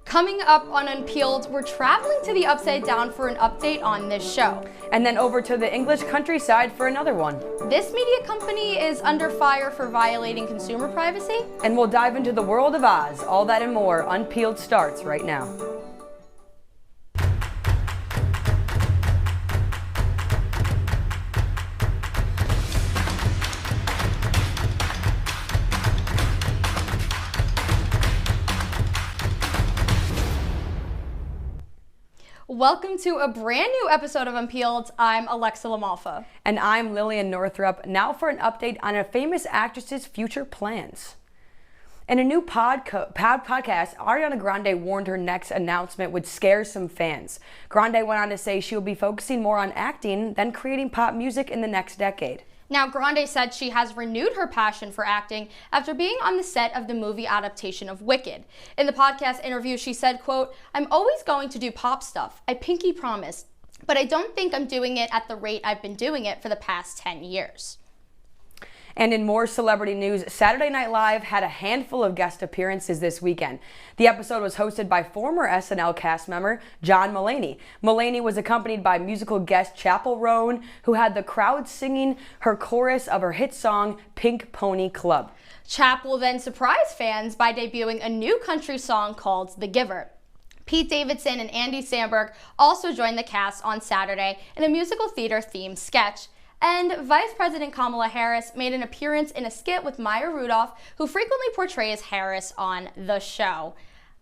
Coming up on Unpeeled, we're traveling to the Upside Down for an update on this show. And then over to the English countryside for another one. This media company is under fire for violating consumer privacy. And we'll dive into the world of Oz. All that and more. Unpeeled starts right now. Welcome to a brand new episode of Unpeeled. I'm LaMalfa. And I'm Lillian Northrup, now for an update on a famous actress's future plans. In a new podcast, Ariana Grande warned her next announcement would scare some fans. Grande went on to say she will be focusing more on acting than creating pop music in the next decade. Now, Grande said she has renewed her passion for acting after being on the set of the movie adaptation of Wicked. In the podcast interview, she said, quote, "I'm always going to do pop stuff. I pinky promise. But I don't think I'm doing it at the rate I've been doing it for the past 10 years. And in more celebrity news, Saturday Night Live had a handful of guest appearances this weekend. The episode was hosted by former SNL cast member John Mulaney. Mulaney was accompanied by musical guest Chappell Roan, who had the crowd singing her chorus of her hit song, Pink Pony Club. Chappell then surprised fans by debuting a new country song called The Giver. Pete Davidson and Andy Samberg also joined the cast on Saturday in a musical theater themed sketch. And Vice President Kamala Harris made an appearance in a skit with Maya Rudolph, who frequently portrays Harris on the show.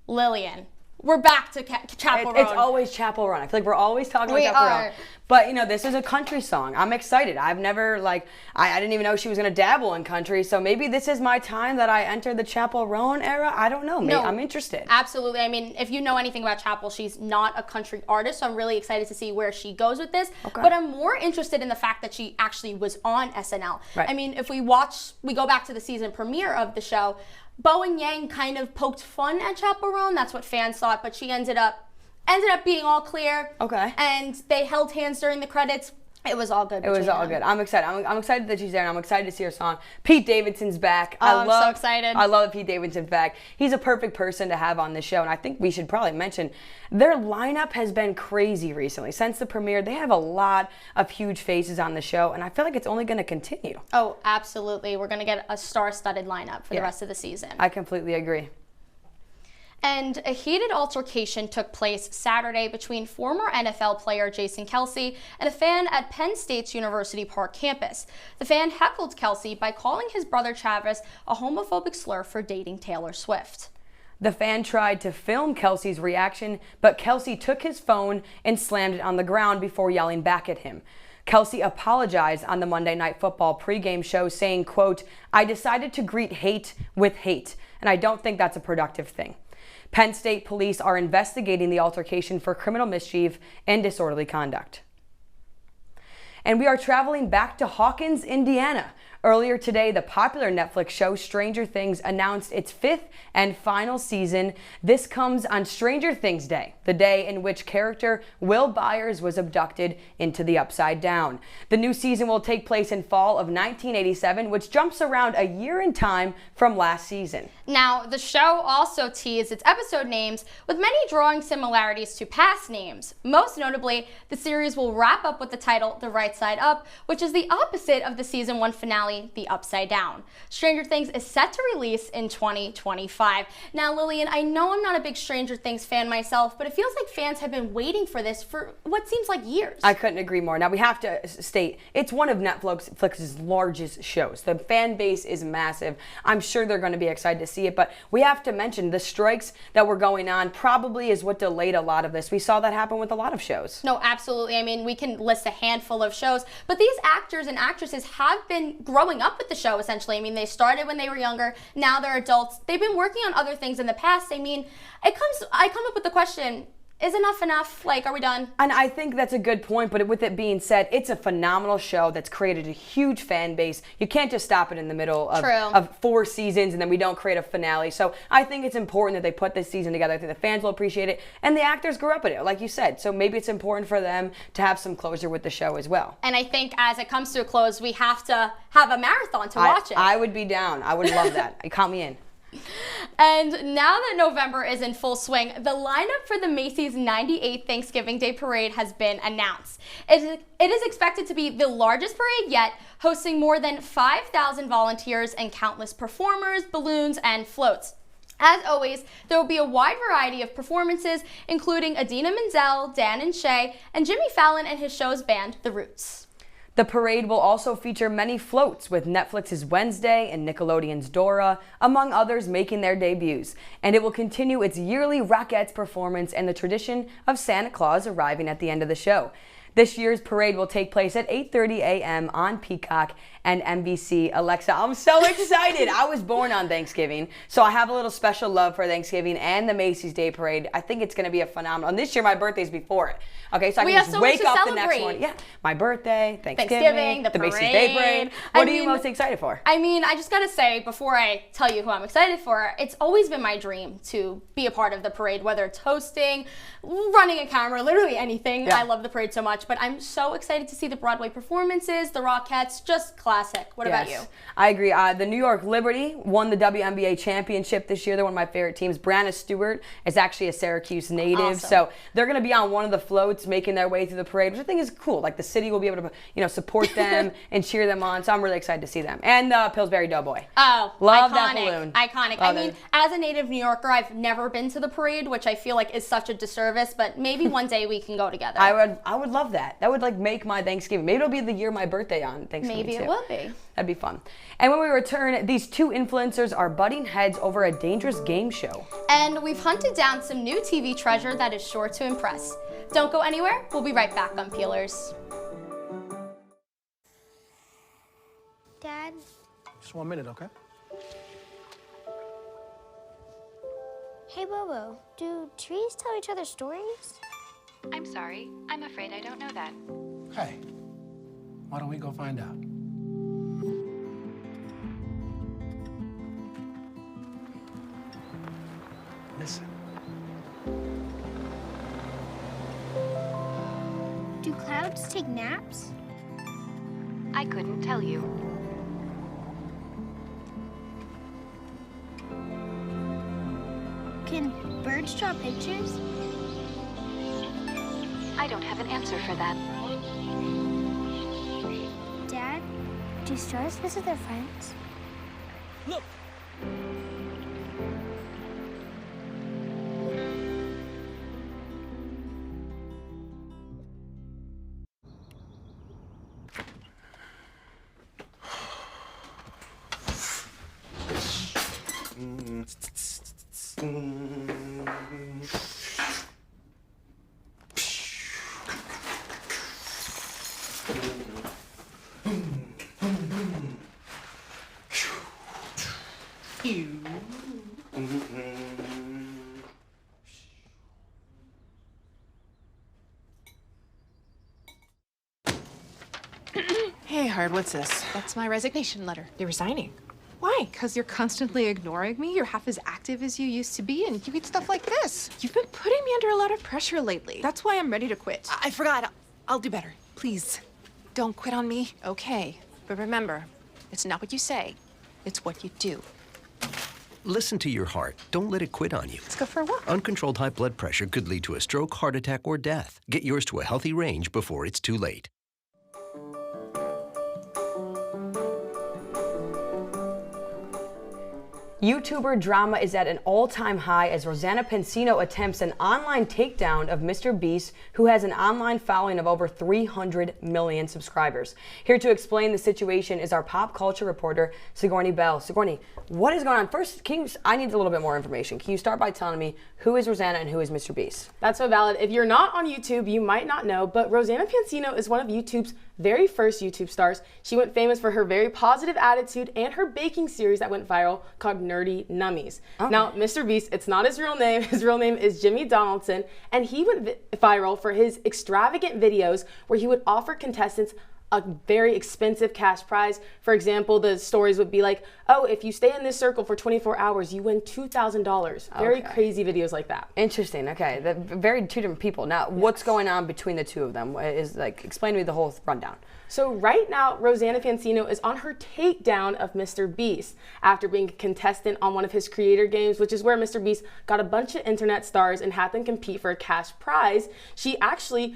Lillian, we're back to Chappell Roan. It's always Chappell Roan. I feel like we're always talking about Chappell Roan. But, you know, this is a country song. I'm excited. I've never, I didn't even know she was going to dabble in country. So maybe this is my time that I enter the Chappell Roan era. I don't know. Maybe I'm interested. Absolutely. I mean, if you know anything about Chappell, she's not a country artist. So I'm really excited to see where she goes with this. Okay. But I'm more interested in the fact that she actually was on SNL. Right. I mean, if we go back to the season premiere of the show, Bowen Yang kind of poked fun at Chappell Roan. That's what fans thought. But she ended up being all clear. Okay. And they held hands during the credits. It was all good. It was all good. I'm excited. I'm excited that she's there, and I'm excited to see her song. Pete Davidson's back. I'm so excited. I love that Pete Davidson's back. He's a perfect person to have on the show, and I think we should probably mention their lineup has been crazy recently. Since the premiere, they have a lot of huge faces on the show, and I feel like it's only going to continue. Oh, absolutely. We're going to get a star-studded lineup for the rest of the season. I completely agree. And a heated altercation took place Saturday between former NFL player Jason Kelce and a fan at Penn State's University Park campus. The fan heckled Kelce by calling his brother Travis a homophobic slur for dating Taylor Swift. The fan tried to film Kelce's reaction, but Kelce took his phone and slammed it on the ground before yelling back at him. Kelce apologized on the Monday Night Football pregame show, saying, quote, "I decided to greet hate with hate, and I don't think that's a productive thing." Penn State police are investigating the altercation for criminal mischief and disorderly conduct. And we are traveling back to Hawkins, Indiana. Earlier today, the popular Netflix show Stranger Things announced its 5th and final season. This comes on Stranger Things Day, the day in which character Will Byers was abducted into the Upside Down. The new season will take place in fall of 1987, which jumps around a year in time from last season. Now, the show also teased its episode names, with many drawing similarities to past names. Most notably, the series will wrap up with the title The Right Side Up, which is the opposite of the season 1 finale, The Upside Down. Stranger Things is set to release in 2025. Now, Lillian, I know I'm not a big Stranger Things fan myself, but it feels like fans have been waiting for this for what seems like years. I couldn't agree more. Now, we have to state, it's one of Netflix's largest shows. The fan base is massive. I'm sure they're going to be excited to see it, but we have to mention the strikes that were going on probably is what delayed a lot of this. We saw that happen with a lot of shows. No, absolutely. I mean, we can list a handful of shows, but these actors and actresses have been growing up with the show, essentially. I mean, they started when they were younger, now they're adults. They've been working on other things in the past. I mean, I come up with the question, is enough? Like, are we done? And I think that's a good point, but with it being said, it's a phenomenal show that's created a huge fan base. You can't just stop it in the middle of 4 seasons and then we don't create a finale. So I think it's important that they put this season together. I think the fans will appreciate it, and the actors grew up in it, like you said. So maybe it's important for them to have some closure with the show as well. And I think as it comes to a close, we have to have a marathon to watch it. I would be down. I would love that. Count me in. And now that November is in full swing, the lineup for the Macy's 98th Thanksgiving Day Parade has been announced. It is expected to be the largest parade yet, hosting more than 5,000 volunteers and countless performers, balloons, and floats. As always, there will be a wide variety of performances, including Idina Menzel, Dan and Shay, and Jimmy Fallon and his show's band, The Roots. The parade will also feature many floats, with Netflix's Wednesday and Nickelodeon's Dora, among others, making their debuts. And it will continue its yearly Rockettes performance and the tradition of Santa Claus arriving at the end of the show. This year's parade will take place at 8:30 a.m. on Peacock and NBC. Alexa, I'm so excited. I was born on Thanksgiving, so I have a little special love for Thanksgiving and the Macy's Day Parade. I think it's going to be a phenomenal. And this year, my birthday's before it. Okay, so I can just wake up the next one. Yeah, my birthday, Thanksgiving, the Macy's Day Parade. What are you most excited for? I mean, I just got to say, before I tell you who I'm excited for, it's always been my dream to be a part of the parade, whether it's hosting, running a camera, literally anything. Yeah. I love the parade so much. But I'm so excited to see the Broadway performances, the Rockettes, just classic. What about you? I agree. The New York Liberty won the WNBA championship this year. They're one of my favorite teams. Brianna Stewart is actually a Syracuse native. Awesome. So they're going to be on one of the floats making their way through the parade, which I think is cool. Like the city will be able to, support them and cheer them on. So I'm really excited to see them. And Pillsbury Doughboy. Oh, love iconic, that balloon. Iconic. I mean, as a native New Yorker, I've never been to the parade, which I feel like is such a disservice, but maybe one day we can go together. I would love that. That would make my Thanksgiving. Maybe it'll be the year my birthday on Thanksgiving. Maybe it will be. That'd be fun. And when we return, these two influencers are butting heads over a dangerous game show. And we've hunted down some new TV treasure that is sure to impress. Don't go anywhere. We'll be right back on Peelers. Dad? Just 1 minute, okay? Hey, Bobo, do trees tell each other stories? I'm sorry. I'm afraid I don't know that. Hey, why don't we go find out? Listen. Do clouds take naps? I couldn't tell you. Can birds draw pictures? I don't have an answer for that. Dad, do stars visit their friends? Look! Hey, Hard, what's this? That's my resignation letter. You're resigning. Why? Because you're constantly ignoring me. You're half as active as you used to be, and you get stuff like this. You've been putting me under a lot of pressure lately. That's why I'm ready to quit. I forgot. I'll do better. Please, don't quit on me. Okay, but remember, it's not what you say, it's what you do. Listen to your heart. Don't let it quit on you. Let's go for a walk. Uncontrolled high blood pressure could lead to a stroke, heart attack, or death. Get yours to a healthy range before it's too late. YouTuber drama is at an all-time high as Rosanna Pansino attempts an online takedown of Mr. Beast, who has an online following of over 300 million subscribers. Here to explain the situation is our pop culture reporter, Sigourney Bell. Sigourney, what is going on? First, I need a little bit more information. Can you start by telling me who is Rosanna and who is Mr. Beast? That's so valid. If you're not on YouTube, you might not know, but Rosanna Pansino is one of YouTube's very first YouTube stars. She went famous for her very positive attitude and her baking series that went viral called Nerdy Nummies. Okay. Now, Mr. Beast, it's not his real name. His real name is Jimmy Donaldson, and he went viral for his extravagant videos where he would offer contestants a very expensive cash prize. For example, the stories would be like, oh, if you stay in this circle for 24 hours, you win $2,000. Very crazy videos like that. Interesting. Okay, very two different people. Now, what's going on between the two of them? Is like, explain to me the whole rundown. So right now, Rosanna Pansino is on her takedown of Mr. Beast after being a contestant on one of his creator games, which is where Mr. Beast got a bunch of internet stars and had them compete for a cash prize. She actually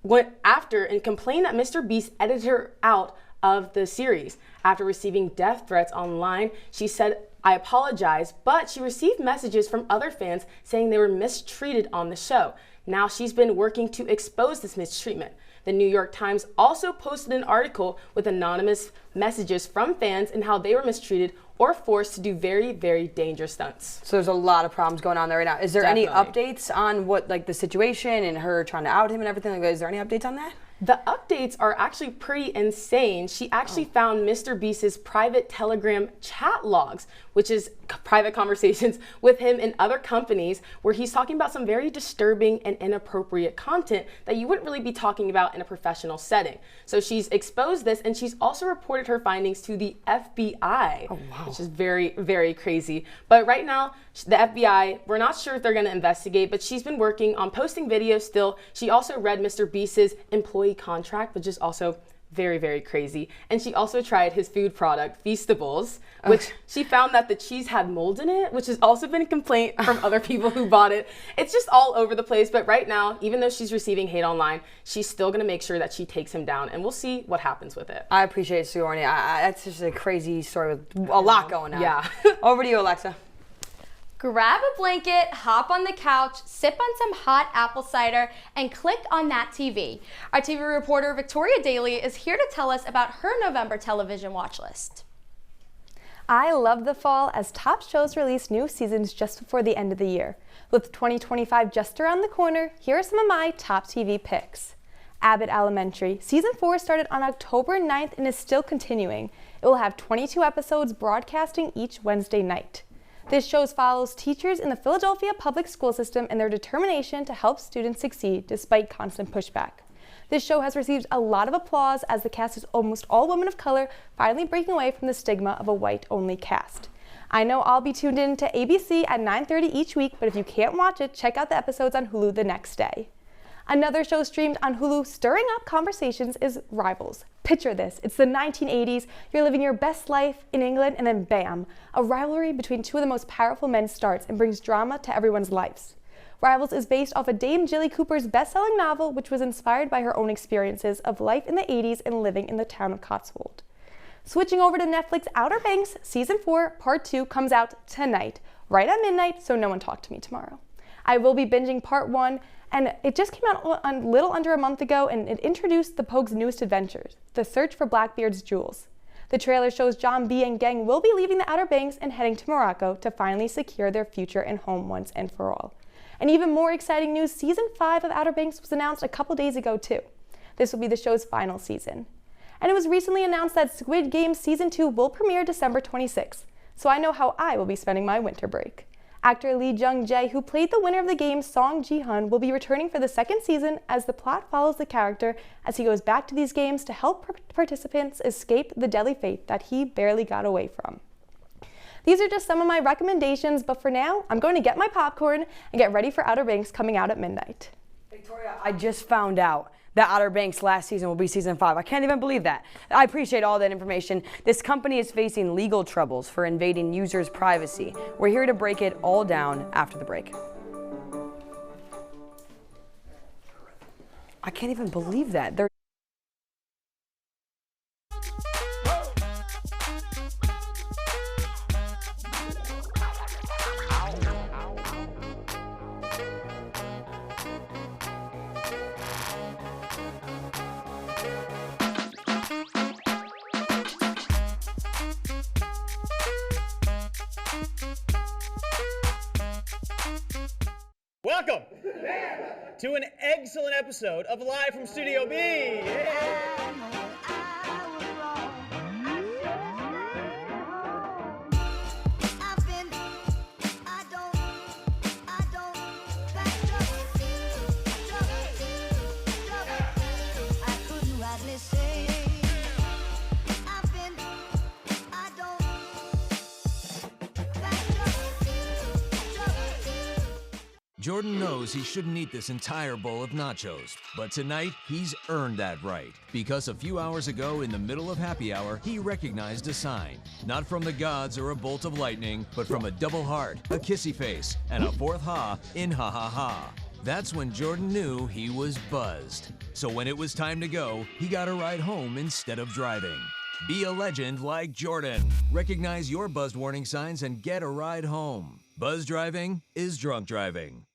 went after and complained that Mr. Beast edited her out of the series. After receiving death threats online, she said, "I apologize," but she received messages from other fans saying they were mistreated on the show. Now she's been working to expose this mistreatment. The New York Times also posted an article with anonymous messages from fans and how they were mistreated or forced to do very, very dangerous stunts. So there's a lot of problems going on there right now. Is there any updates on what, like, the situation and her trying to out him and everything? Is there any updates on that? The updates are actually pretty insane. She actually found Mr. Beast's private Telegram chat logs, which is private conversations with him and other companies where he's talking about some very disturbing and inappropriate content that you wouldn't really be talking about in a professional setting. So she's exposed this, and she's also reported her findings to the FBI, which is very, very crazy. But right now, the FBI, we're not sure if they're going to investigate, but she's been working on posting videos still. She also read Mr. Beast's employee contract, which is also very, very crazy. And she also tried his food product, Feastables, which she found that the cheese had mold in it, which has also been a complaint from other people who bought it. It's just all over the place. But right now, even though she's receiving hate online, she's still going to make sure that she takes him down, and we'll see what happens with it. I appreciate it, Sigourney. That's just a crazy story with a lot going on. Yeah. Over to you, Alexa. Grab a blanket, hop on the couch, sip on some hot apple cider, and click on that TV. Our TV reporter Victoria Daly is here to tell us about her November television watch list. I love the fall as top shows release new seasons just before the end of the year. With 2025 just around the corner, here are some of my top TV picks. Abbott Elementary. Season 4 started on October 9th and is still continuing. It will have 22 episodes broadcasting each Wednesday night. This show follows teachers in the Philadelphia public school system and their determination to help students succeed despite constant pushback. This show has received a lot of applause as the cast is almost all women of color, finally breaking away from the stigma of a white-only cast. I know I'll be tuned in to ABC at 9:30 each week, but if you can't watch it, check out the episodes on Hulu the next day. Another show streamed on Hulu stirring up conversations is Rivals. Picture this, it's the 1980s, you're living your best life in England, and then bam, a rivalry between two of the most powerful men starts and brings drama to everyone's lives. Rivals is based off of Dame Jilly Cooper's best-selling novel, which was inspired by her own experiences of life in the 80s and living in the town of Cotswold. Switching over to Netflix, Outer Banks Season 4 Part 2 comes out tonight, right at midnight, so no one talk to me tomorrow. I will be binging Part 1, and it just came out a little under a month ago, and it introduced the Pogue's newest adventures, the search for Blackbeard's jewels. The trailer shows John B. and gang will be leaving the Outer Banks and heading to Morocco to finally secure their future and home once and for all. And even more exciting news, Season 5 of Outer Banks was announced a couple days ago too. This will be the show's final season. And it was recently announced that Squid Game Season 2 will premiere December 26th, so I know how I will be spending my winter break. Actor Lee Jung-jae, who played the winner of the game, Song Ji-hun, will be returning for the second season as the plot follows the character as he goes back to these games to help participants escape the deadly fate that he barely got away from. These are just some of my recommendations, but for now, I'm going to get my popcorn and get ready for Outer Banks coming out at midnight. Victoria, I just found out that Outer Banks last season will be Season 5. I can't even believe that. I appreciate all that information. This company is facing legal troubles for invading users' privacy. We're here to break it all down after the break. I can't even believe that. Welcome to an excellent episode of Live from Studio B. Jordan knows he shouldn't eat this entire bowl of nachos, but tonight he's earned that right because a few hours ago in the middle of happy hour, he recognized a sign, not from the gods or a bolt of lightning, but from a double heart, a kissy face, and a fourth ha in ha ha ha. That's when Jordan knew he was buzzed. So when it was time to go, he got a ride home instead of driving. Be a legend like Jordan. Recognize your buzzed warning signs and get a ride home. Buzz driving is drunk driving.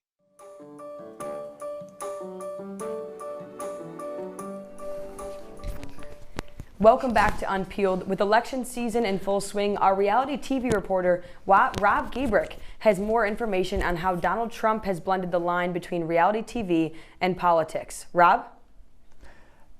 Welcome back to Unpeeled. With election season in full swing, our reality TV reporter, Rob Giebrich, has more information on how Donald Trump has blended the line between reality TV and politics. Rob?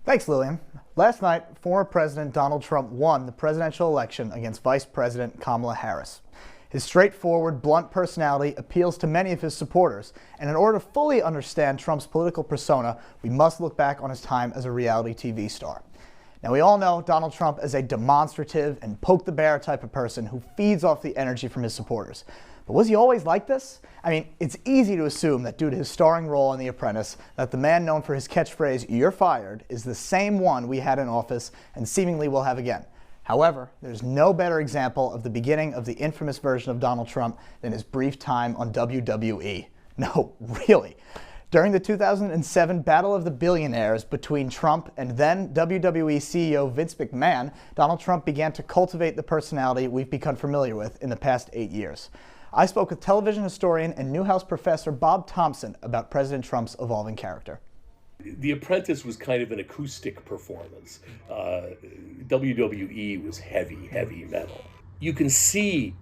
Thanks, Lillian. Last night, former President Donald Trump won the presidential election against Vice President Kamala Harris. His straightforward, blunt personality appeals to many of his supporters, and in order to fully understand Trump's political persona, we must look back on his time as a reality TV star. Now, we all know Donald Trump as a demonstrative and poke-the-bear type of person who feeds off the energy from his supporters. But was he always like this? I mean, it's easy to assume that due to his starring role in The Apprentice, that the man known for his catchphrase, "You're fired," is the same one we had in office and seemingly will have again. However, there's no better example of the beginning of the infamous version of Donald Trump than his brief time on WWE. No, really. During the 2007 Battle of the Billionaires between Trump and then WWE CEO Vince McMahon, Donald Trump began to cultivate the personality we've become familiar with in the past 8 years. I spoke with television historian and Newhouse professor Bob Thompson about President Trump's evolving character. The Apprentice was kind of an acoustic performance. WWE was heavy metal. You can see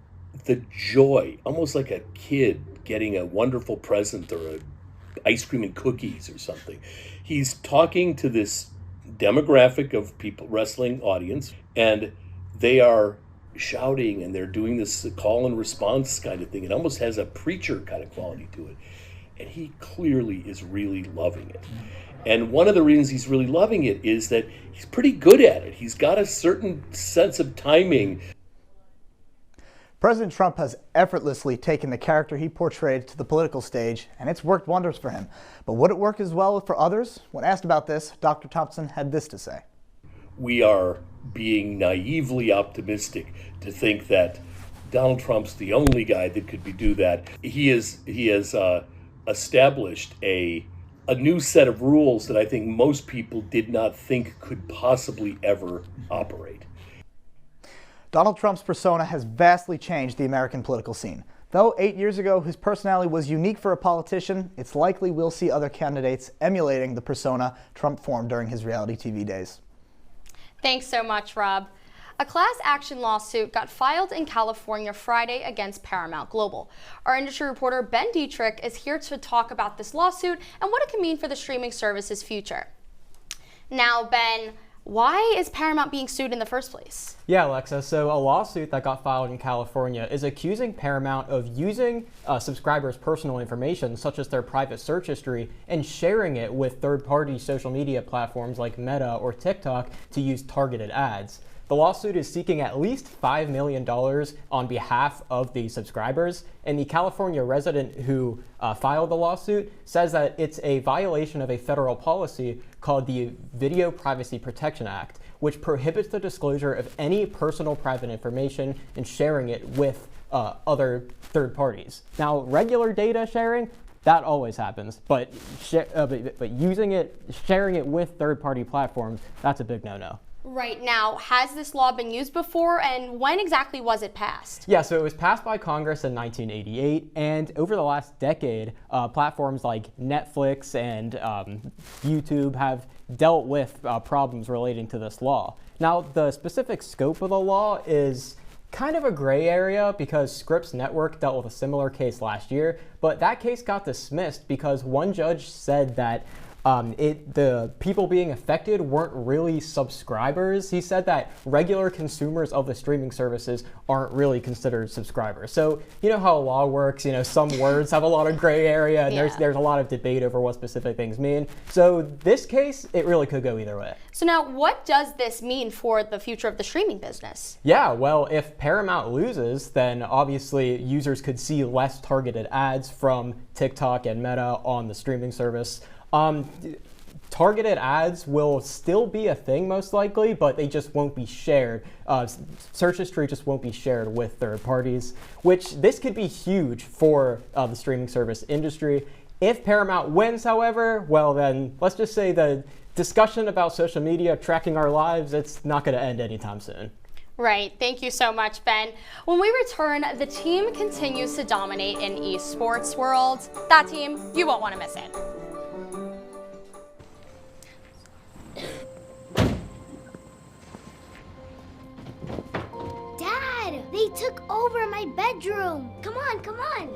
the joy, almost like a kid getting a wonderful present or a ice cream and cookies or something. He's talking to this demographic of people, wrestling audience, and they are shouting and they're doing this call and response kind of thing. It almost has a preacher kind of quality to it. And he clearly is really loving it. And one of the reasons he's really loving it is that he's pretty good at it. He's got a certain sense of timing. President Trump has effortlessly taken the character he portrayed to the political stage, and it's worked wonders for him. But would it work as well for others? When asked about this, Dr. Thompson had this to say. We are being naively optimistic to think that Donald Trump's the only guy that could do that. He has established a new set of rules that I think most people did not think could possibly ever operate. Donald Trump's persona has vastly changed the American political scene. Though 8 years ago his personality was unique for a politician, it's likely we'll see other candidates emulating the persona Trump formed during his reality TV days. Thanks so much, Rob. A class action lawsuit got filed in California Friday against Paramount Global. Our industry reporter Ben Dietrich is here to talk about this lawsuit and what it can mean for the streaming service's future. Now, Ben, why is Paramount being sued in the first place? Yeah, Alexa, so a lawsuit that got filed in California is accusing Paramount of using subscribers' personal information, such as their private search history, and sharing it with third-party social media platforms like Meta or TikTok to use targeted ads. The lawsuit is seeking at least $5 million on behalf of the subscribers, and the California resident who filed the lawsuit says that it's a violation of a federal policy called the Video Privacy Protection Act, which prohibits the disclosure of any personal private information and sharing it with other third parties. Now, regular data sharing, that always happens, but sharing it with third-party platforms, that's a big no-no. Right. Now, has this law been used before, and when exactly was it passed? Yeah, so it was passed by Congress in 1988, and over the last decade, platforms like Netflix and YouTube have dealt with problems relating to this law. Now, the specific scope of the law is kind of a gray area because Scripps Network dealt with a similar case last year, but that case got dismissed because one judge said that The people being affected weren't really subscribers. He said that regular consumers of the streaming services aren't really considered subscribers. So you know how law works, some words have a lot of gray area, and there's a lot of debate over what specific things mean. So this case, it really could go either way. So now, what does this mean for the future of the streaming business? Yeah, well, if Paramount loses, then obviously users could see less targeted ads from TikTok and Meta on the streaming service. Targeted ads will still be a thing most likely, but they just won't be shared. Search history just won't be shared with third parties, which this could be huge for the streaming service industry. If Paramount wins, however, well then let's just say the discussion about social media tracking our lives, it's not going to end anytime soon. Right. Thank you so much, Ben. When we return, the team continues to dominate in esports world. That team, you won't want to miss it. Dad, they took over my bedroom. Come on, come on.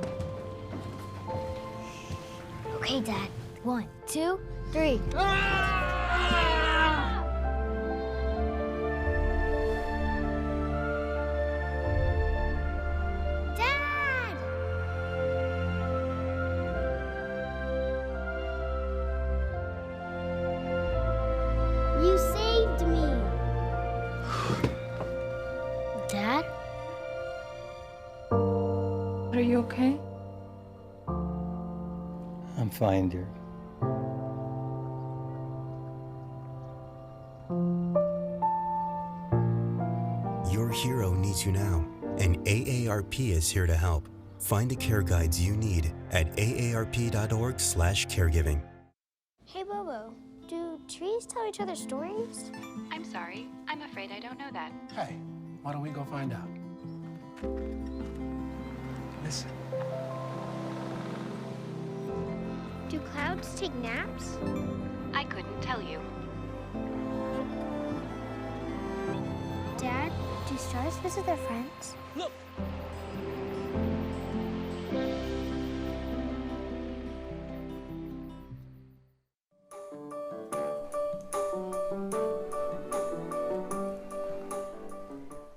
Okay, Dad. 1, 2, 3. Dad! You saved me. Dad? Are you okay? I'm fine, dear. Your hero needs you now, and AARP is here to help. Find the care guides you need at aarp.org/caregiving. Hey, Bobo, do trees tell each other stories? I'm sorry. I'm afraid I don't know that. Hey, why don't we go find out? Listen. Do clouds take naps? I couldn't tell you. Dad, do stars visit their friends? Look!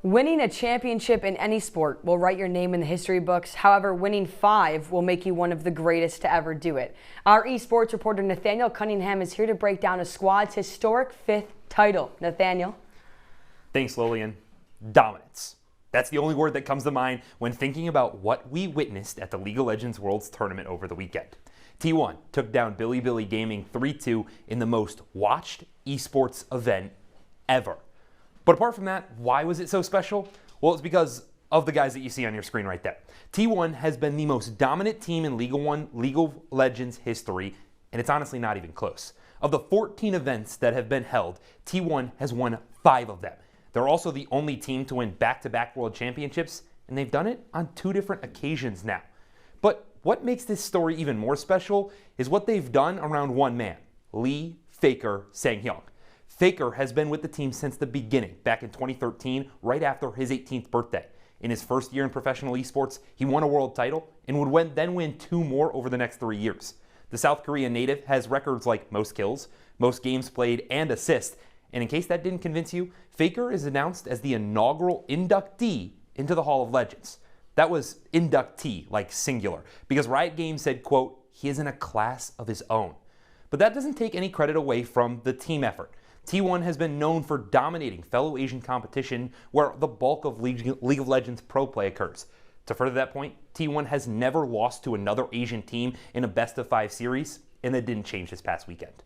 Winning a championship in any sport will write your name in the history books. However, winning 5 will make you one of the greatest to ever do it. Our esports reporter Nathaniel Cunningham is here to break down a squad's historic 5th title. Nathaniel. Thanks, Lillian. Dominance. That's the only word that comes to mind when thinking about what we witnessed at the League of Legends Worlds Tournament over the weekend. T1 took down Billy Gaming 3-2 in the most watched esports event ever. But apart from that, why was it so special? Well, it's because of the guys that you see on your screen right there. T1 has been the most dominant team in League of Legends history, and it's honestly not even close. Of the 14 events that have been held, T1 has won 5 of them. They're also the only team to win back-to-back world championships, and they've done it on 2 different occasions now. But what makes this story even more special is what they've done around one man, Lee Faker Sang-hyung. Faker has been with the team since the beginning, back in 2013, right after his 18th birthday. In his first year in professional esports, he won a world title and would then win 2 more over the next 3 years. The South Korean native has records like most kills, most games played, and assists. And in case that didn't convince you, Faker is announced as the inaugural inductee into the Hall of Legends. That was inductee, like singular, because Riot Games said, quote, he is in a class of his own. But that doesn't take any credit away from the team effort. T1 has been known for dominating fellow Asian competition where the bulk of League of Legends pro play occurs. To further that point, T1 has never lost to another Asian team in a best-of-5 series, and that didn't change this past weekend.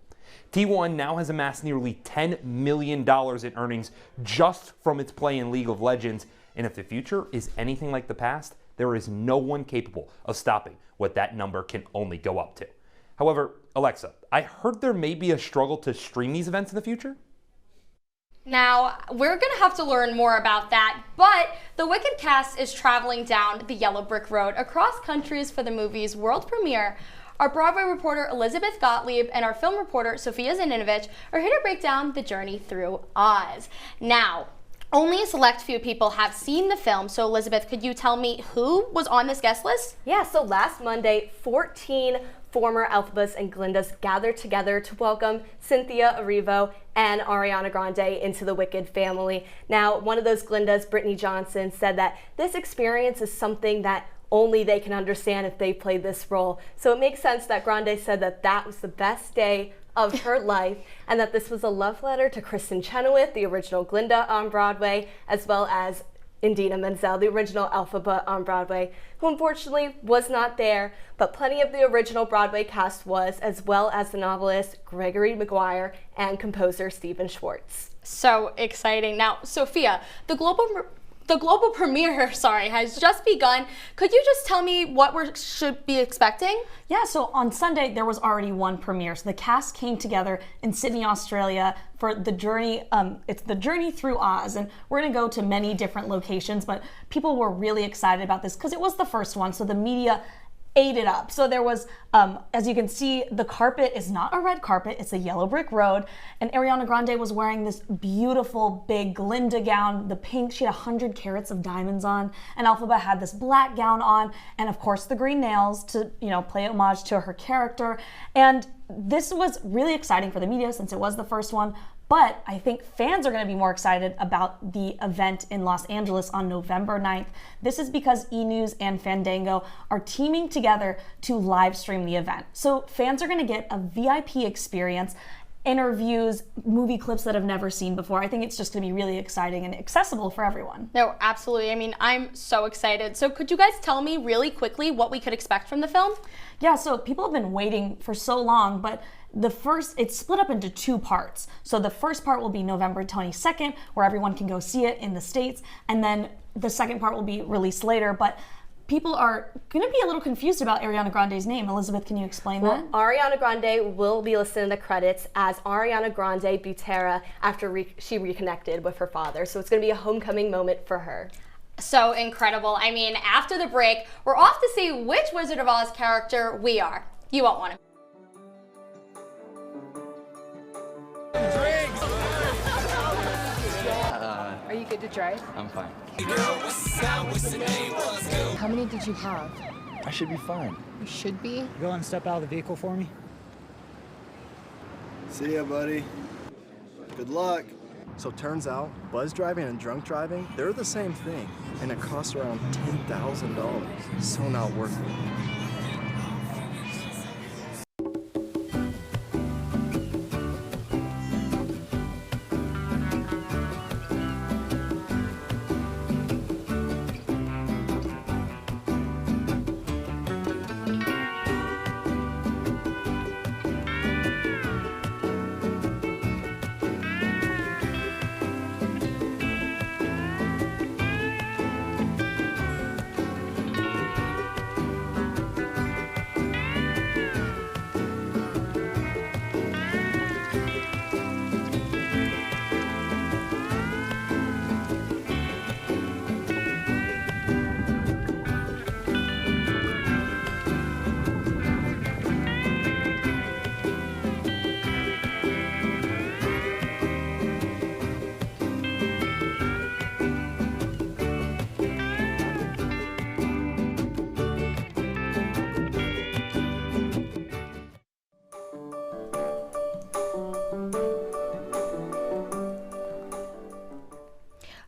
T1 now has amassed nearly $10 million in earnings just from its play in League of Legends, and if the future is anything like the past, there is no one capable of stopping what that number can only go up to. However, Alexa, I heard there may be a struggle to stream these events in the future? Now, we're going to have to learn more about that, but the Wicked cast is traveling down the yellow brick road across countries for the movie's world premiere. Our Broadway reporter Elizabeth Gottlieb and our film reporter Sofia Zaninovich are here to break down the journey through Oz. Now, Only a select few people have seen the film, so Elizabeth, could you tell me who was on this guest list? Yeah, so last Monday, 14 former Elphabas and Glindas gathered together to welcome Cynthia Erivo and Ariana Grande into the Wicked family. Now, one of those Glindas, Brittany Johnson, said that this experience is something that only they can understand if they played this role. So it makes sense that Grande said that that was the best day of her life, and that this was a love letter to Kristen Chenoweth, the original Glinda on Broadway, as well as Indina Menzel, the original Elphaba on Broadway, who unfortunately was not there, but plenty of the original Broadway cast was, as well as the novelist Gregory Maguire and composer Stephen Schwartz. So exciting. Now, Sophia, the global premiere, has just begun. Could you just tell me what we should be expecting? Yeah, so on Sunday, there was already one premiere. So the cast came together in Sydney, Australia for the journey. It's the Journey Through Oz, and we're gonna go to many different locations, but people were really excited about this because it was the first one, so the media ate it up. So there was, as you can see, the carpet is not a red carpet, it's a yellow brick road, and Ariana Grande was wearing this beautiful big Glinda gown, the pink, she had 100 carats of diamonds on, and Elphaba had this black gown on, and of course the green nails to, play homage to her character. And this was really exciting for the media since it was the first one. But I think fans are going to be more excited about the event in Los Angeles on November 9th. This is because E! News and Fandango are teaming together to live stream the event. So fans are going to get a VIP experience, interviews, movie clips that I've never seen before. I think it's just going to be really exciting and accessible for everyone. No, absolutely. I mean, I'm so excited. So could you guys tell me really quickly what we could expect from the film? Yeah, so people have been waiting for so long, but it's split up into two parts. So the first part will be November 22nd, where everyone can go see it in the States, and then the second part will be released later. But people are going to be a little confused about Ariana Grande's name. Elizabeth, can you explain that? Ariana Grande will be listed in the credits as Ariana Grande Butera after she reconnected with her father. So it's going to be a homecoming moment for her. So incredible. I mean, after the break, we're off to see which Wizard of Oz character we are. You won't want to. Are you good to drive? I'm fine. How many did you have? I should be fine. You should be. Go and step out of the vehicle for me. See ya, buddy. Good luck. So turns out, buzz driving and drunk driving, they're the same thing, and it costs around $10,000. So not worth it.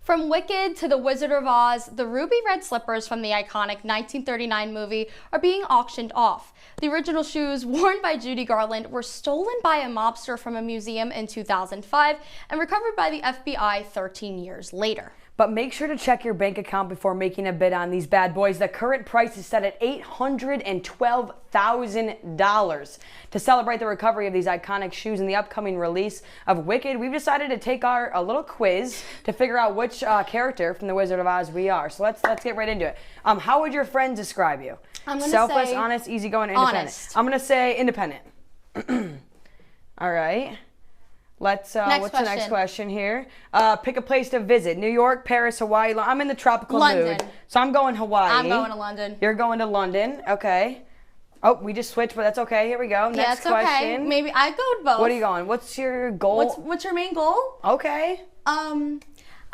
From Wicked to The Wizard of Oz, the ruby red slippers from the iconic 1939 movie are being auctioned off. The original shoes worn by Judy Garland were stolen by a mobster from a museum in 2005 and recovered by the FBI 13 years later. But make sure to check your bank account before making a bid on these bad boys. The current price is set at $812,000. To celebrate the recovery of these iconic shoes in the upcoming release of Wicked, we've decided to take a little quiz to figure out which character from The Wizard of Oz we are. So let's get right into it. How would your friends describe you? I'm gonna Selfless, say honest, easygoing, independent. Honest. I'm gonna say independent. All right. Let's, what's the next question here? Pick a place to visit. New York, Paris, Hawaii. I'm in the tropical London. mood. So I'm going Hawaii. I'm going to London. You're going to London. Okay. Oh, we just switched, but that's okay. Here we go. Yeah, Next it's okay. question. Maybe I go with both. What are you going? What's your goal? What's your main goal? Okay.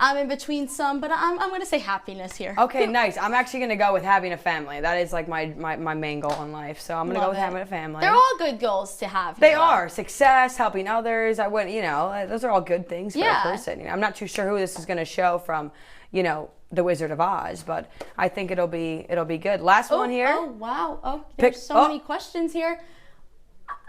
I'm in between some, but I'm going to say happiness here. Okay, nice. I'm actually going to go with having a family. That is like my main goal in life. So I'm going to go with having a family. They're all good goals to have. They are. Success, helping others. I would, those are all good things for a person. I'm not too sure who this is going to show from, The Wizard of Oz, but I think it'll be good. Last one here. Oh, wow. Oh, there's so many questions here.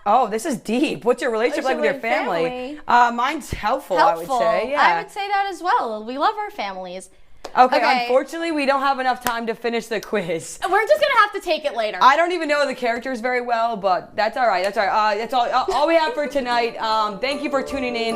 Oh, this is deep. What's your relationship like with your family? Mine's helpful, I would say. Yeah. I would say that as well. We love our families. Okay, unfortunately, we don't have enough time to finish the quiz. We're just going to have to take it later. I don't even know the characters very well, but that's all right. That's all right. That's all we have for tonight. Thank you for tuning in.